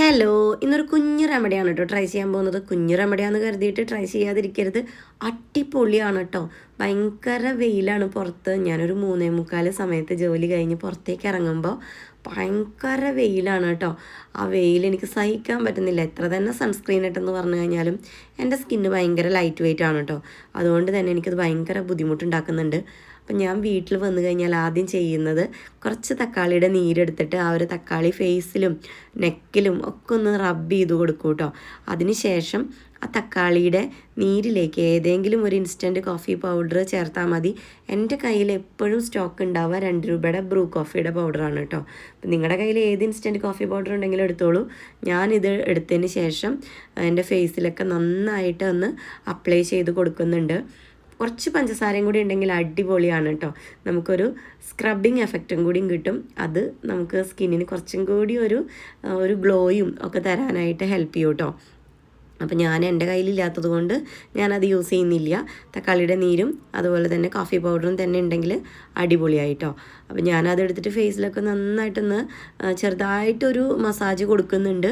Hello, ഇന്നൊരു കുഞ്ഞു റെമഡിയാണ് കേട്ടോ ട്രൈ ചെയ്യാൻ പോകുന്നത്. കുഞ്ഞു റെമഡിയാണെന്ന് കരുതിയിട്ട് ട്രൈ ചെയ്യാതിരിക്കരുത്. അടിപൊളിയാണ് കേട്ടോ. ഭയങ്കര വെയിലാണ് പുറത്ത്. ഞാനൊരു 3:45 സമയത്ത് ജോലി കഴിഞ്ഞ് പുറത്തേക്ക് ഇറങ്ങുമ്പോൾ ഭയങ്കര വെയിലാണ് കേട്ടോ. ആ വെയിൽ എനിക്ക് സഹിക്കാൻ പറ്റുന്നില്ല. എത്ര തന്നെ സൺസ്ക്രീൻ ഇട്ടെന്ന് പറഞ്ഞു കഴിഞ്ഞാലും എൻ്റെ സ്കിന്ന് ഭയങ്കര ലൈറ്റ് വെയിറ്റ് ആണ് കേട്ടോ. അതുകൊണ്ട് തന്നെ എനിക്കത് ഭയങ്കര ബുദ്ധിമുട്ടുണ്ടാക്കുന്നുണ്ട്. അപ്പം ഞാൻ വീട്ടിൽ വന്നു കഴിഞ്ഞാൽ ആദ്യം ചെയ്യുന്നത് കുറച്ച് തക്കാളിയുടെ നീരെടുത്തിട്ട് ആ ഒരു തക്കാളി ഫേസിലും നെക്കിലും ഒക്കെ ഒന്ന് റബ്ബ് ചെയ്ത് കൊടുക്കും കേട്ടോ. അതിന് ശേഷം ആ തക്കാളിയുടെ നീരിലേക്ക് ഏതെങ്കിലും ഒരു ഇൻസ്റ്റൻറ്റ് കോഫി പൗഡർ ചേർത്താൽ മതി. എൻ്റെ കയ്യിൽ എപ്പോഴും സ്റ്റോക്ക് ഉണ്ടാവുക 2 രൂപയുടെ ബ്രൂ കോഫിയുടെ പൗഡറാണ് കേട്ടോ. അപ്പം നിങ്ങളുടെ കയ്യിൽ ഏത് ഇൻസ്റ്റൻറ്റ് കോഫി പൗഡർ ഉണ്ടെങ്കിലും എടുത്തോളൂ. ഞാനിത് എടുത്തതിന് ശേഷം എൻ്റെ ഫേസിലൊക്കെ നന്നായിട്ട് ഒന്ന് അപ്ലൈ ചെയ്ത് കൊടുക്കുന്നുണ്ട്. കുറച്ച് പഞ്ചസാരയും കൂടി ഉണ്ടെങ്കിൽ അടിപൊളിയാണ് കേട്ടോ. നമുക്കൊരു സ്ക്രബിങ് എഫക്റ്റും കൂടിയും കിട്ടും. അത് നമുക്ക് സ്കിന്നിന് കുറച്ചും കൂടി ഒരു ഗ്ലോയും ഒക്കെ തരാനായിട്ട് ഹെൽപ്പ് ചെയ്യും കേട്ടോ. അപ്പം ഞാൻ എൻ്റെ കയ്യിലില്ലാത്തത് കൊണ്ട് ഞാനത് യൂസ് ചെയ്യുന്നില്ല. തക്കാളിയുടെ നീരും അതുപോലെ തന്നെ കോഫി പൗഡറും തന്നെ ഉണ്ടെങ്കിൽ അടിപൊളിയായിട്ടോ. അപ്പം ഞാനത് എടുത്തിട്ട് ഫേസിലൊക്കെ നന്നായിട്ടൊന്ന് ചെറുതായിട്ടൊരു മസാജ് കൊടുക്കുന്നുണ്ട്.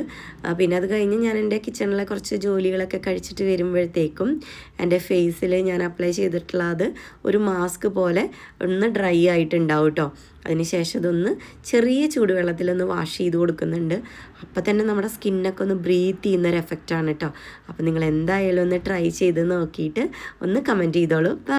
പിന്നെ അത് കഴിഞ്ഞ് ഞാൻ എൻ്റെ കിച്ചണിലെ കുറച്ച് ജോലികളൊക്കെ കഴിച്ചിട്ട് വരുമ്പോഴത്തേക്കും എൻ്റെ ഫേസിൽ ഞാൻ അപ്ലൈ ചെയ്തിട്ടുള്ള അത് ഒരു മാസ്ക് പോലെ ഒന്ന് ഡ്രൈ ആയിട്ടുണ്ടാവും കേട്ടോ. അതിനുശേഷം ഇതൊന്ന് ചെറിയ ചൂടുവെള്ളത്തിലൊന്ന് വാഷ് ചെയ്ത് കൊടുക്കുന്നുണ്ട്. അപ്പം തന്നെ നമ്മുടെ സ്കിന്നൊക്കെ ഒന്ന് ബ്രീത്ത് ചെയ്യുന്നൊരു എഫക്റ്റാണ് കേട്ടോ. അപ്പം നിങ്ങൾ എന്തായാലും ഒന്ന് ട്രൈ ചെയ്ത് നോക്കിയിട്ട് ഒന്ന് കമൻറ്റ് ചെയ്തോളൂ.